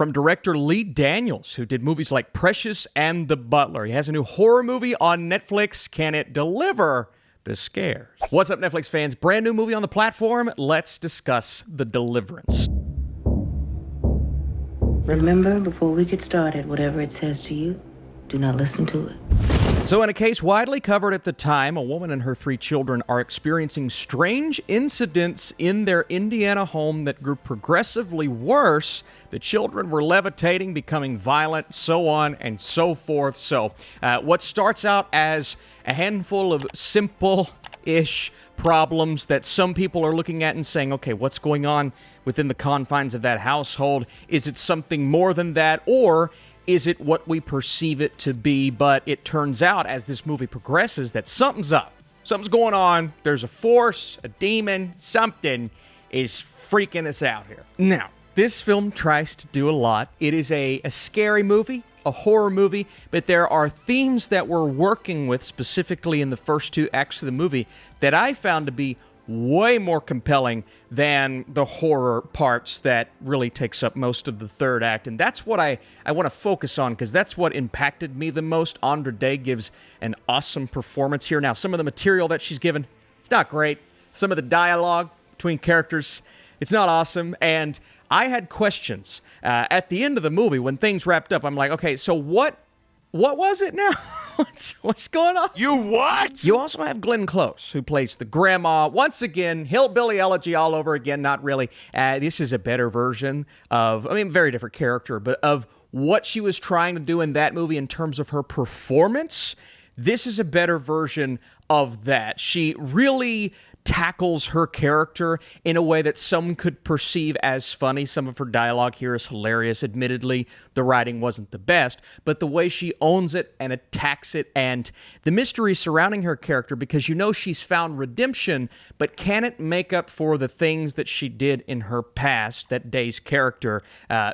from director Lee Daniels, who did movies like Precious and The Butler. He has a new horror movie on Netflix. Can it deliver the scares? What's up, Netflix fans? Brand new movie on the platform. Let's discuss The Deliverance. Remember, before we get started, whatever it says to you, do not listen to it. So in a case widely covered at the time, a woman and her 3 children are experiencing strange incidents in their Indiana home that grew progressively worse. The children were levitating, becoming violent, so on and so forth. So what starts out as a handful of simple-ish problems that some people are looking at and saying, okay, what's going on within the confines of that household? Is it something more than that, or is it what we perceive it to be? But it turns out, as this movie progresses, that something's up. Something's going on. There's a force, a demon, something is freaking us out here. Now, this film tries to do a lot. It is a scary movie, a horror movie, but there are themes that we're working with specifically in the first 2 acts of the movie that I found to be way more compelling than the horror parts that really takes up most of the 3rd act. And that's what I want to focus on, because that's what impacted me the most. Andra Day gives an awesome performance here. Now, some of the material that she's given, it's not great. Some of the dialogue between characters, it's not awesome. And I had questions at the end of the movie when things wrapped up. I'm like, okay, so what was it now? What's going on? You what? You also have Glenn Close, who plays the grandma. Once again, hillbilly elegy all over again. Not really. This is a better version of, very different character, but of what she was trying to do in that movie in terms of her performance. This is a better version of that. She really tackles her character in a way that some could perceive as funny. Some of her dialogue here is hilarious. Admittedly, the writing wasn't the best, but the way she owns it and attacks it, and the mystery surrounding her character, because you know she's found redemption, but can it make up for the things that she did in her past that Day's character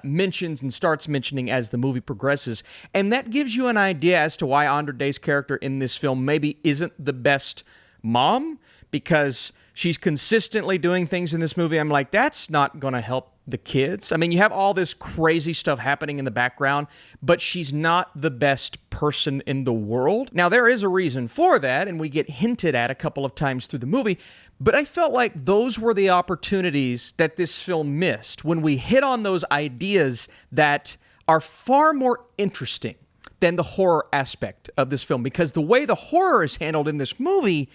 mentions and starts mentioning as the movie progresses? And that gives you an idea as to why Andra Day's character in this film maybe isn't the best mom, because she's consistently doing things in this movie. I'm like, that's not going to help the kids. You have all this crazy stuff happening in the background, but she's not the best person in the world. Now, there is a reason for that, and we get hinted at a couple of times through the movie, but I felt like those were the opportunities that this film missed when we hit on those ideas that are far more interesting than the horror aspect of this film, because the way the horror is handled in this movie,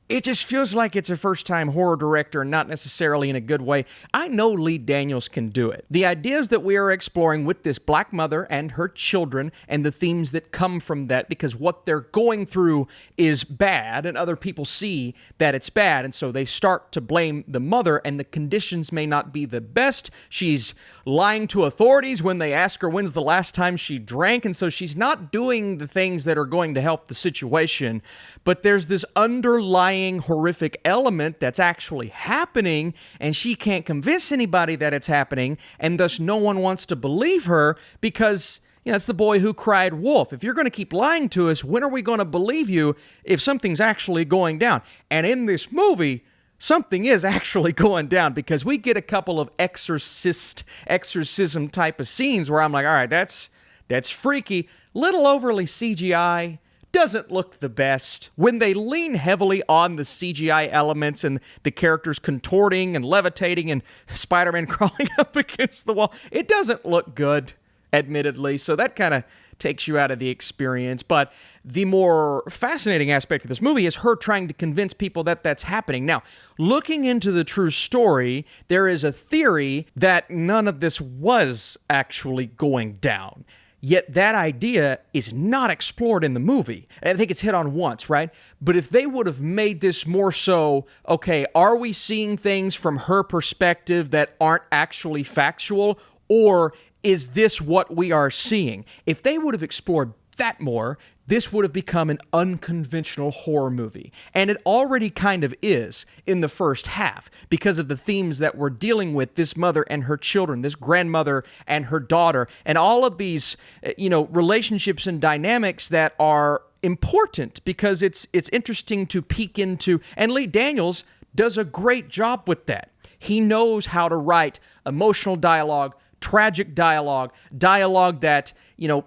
it just feels like it's a first-time horror director, and not necessarily in a good way. I know Lee Daniels can do it. The ideas that we are exploring with this black mother and her children, and the themes that come from that, because what they're going through is bad, and other people see that it's bad, and so they start to blame the mother, and the conditions may not be the best. She's lying to authorities when they ask her when's the last time she drank, and so she's not doing the things that are going to help the situation. But there's this underlying horrific element that's actually happening, and she can't convince anybody that it's happening, and thus no one wants to believe her, because it's the boy who cried wolf. If you're going to keep lying to us, when are we going to believe you if something's actually going down? And in this movie, something is actually going down, because we get a couple of exorcism type of scenes where I'm like, all right, that's freaky, little overly CGI, doesn't look the best. When they lean heavily on the CGI elements and the characters contorting and levitating and Spider-Man crawling up against the wall, it doesn't look good, admittedly. So that kind of takes you out of the experience. But the more fascinating aspect of this movie is her trying to convince people that that's happening. Now, looking into the true story, there is a theory that none of this was actually going down. Yet that idea is not explored in the movie. I think it's hit on once, right? But if they would have made this more so, okay, are we seeing things from her perspective that aren't actually factual, or is this what we are seeing? If they would have explored that more, this would have become an unconventional horror movie. And it already kind of is in the first half, because of the themes that we're dealing with, this mother and her children, this grandmother and her daughter, and all of these, relationships and dynamics that are important, because it's interesting to peek into. And Lee Daniels does a great job with that. He knows how to write emotional dialogue, tragic dialogue that,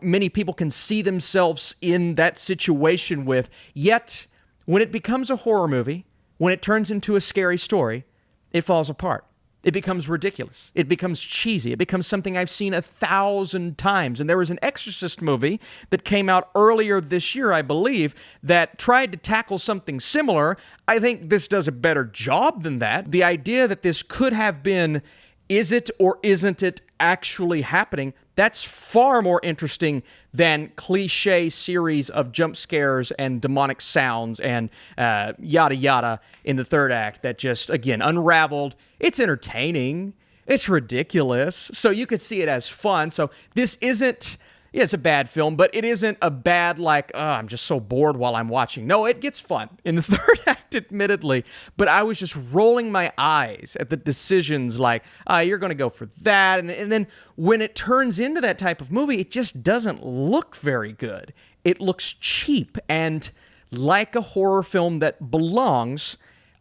many people can see themselves in that situation with. Yet, when it becomes a horror movie, when it turns into a scary story, it falls apart. It becomes ridiculous. It becomes cheesy. It becomes something I've seen 1,000 times. And there was an Exorcist movie that came out earlier this year, I believe, that tried to tackle something similar. I think this does a better job than that. The idea that this could have been, is it or isn't it actually happening? That's far more interesting than cliche series of jump scares and demonic sounds and yada yada in the third act that just, again, unraveled. It's entertaining. It's ridiculous. So you could see it as fun. So this isn't, it's a bad film, but it isn't a bad, like, oh, I'm just so bored while I'm watching. No, it gets fun in the third act, admittedly, but I was just rolling my eyes at the decisions like, you're going to go for that. And then when it turns into that type of movie, it just doesn't look very good. It looks cheap and like a horror film that belongs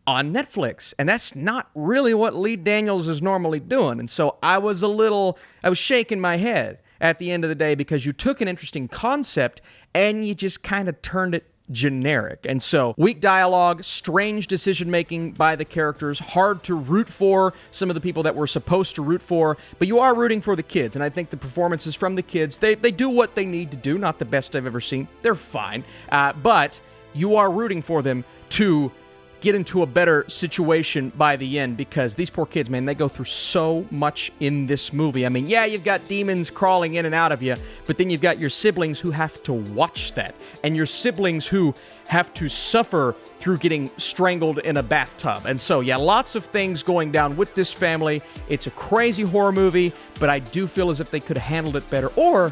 on Netflix. And that's not really what Lee Daniels is normally doing. And so I was shaking my head at the end of the day because you took an interesting concept and you just kind of turned it generic. And so weak dialogue, strange decision-making by the characters, hard to root for some of the people that we're supposed to root for, but you are rooting for the kids. And I think the performances from the kids, they do what they need to do. Not the best I've ever seen. They're fine. But you are rooting for them to get into a better situation by the end because these poor kids, man, they go through so much in this movie. I mean, yeah, you've got demons crawling in and out of you, but then you've got your siblings who have to watch that, and your siblings who have to suffer through getting strangled in a bathtub. And so, yeah, lots of things going down with this family. It's a crazy horror movie, but I do feel as if they could have handled it better or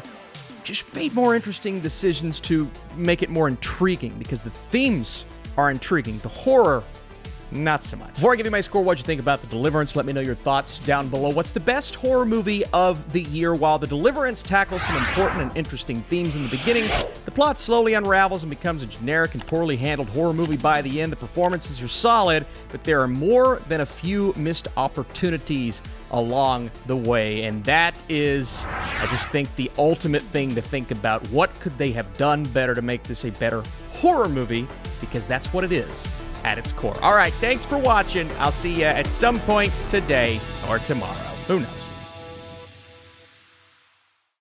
just made more interesting decisions to make it more intriguing because the themes are intriguing. The horror, not so much. Before I give you my score, what'd you think about The Deliverance? Let me know your thoughts down below. What's the best horror movie of the year? While The Deliverance tackles some important and interesting themes in the beginning, the plot slowly unravels and becomes a generic and poorly handled horror movie by the end. The performances are solid, but there are more than a few missed opportunities along the way. And that is, I just think, the ultimate thing to think about. What could they have done better to make this a better horror movie? Because that's what it is at its core. All right, thanks for watching. I'll see you at some point today or tomorrow. Who knows?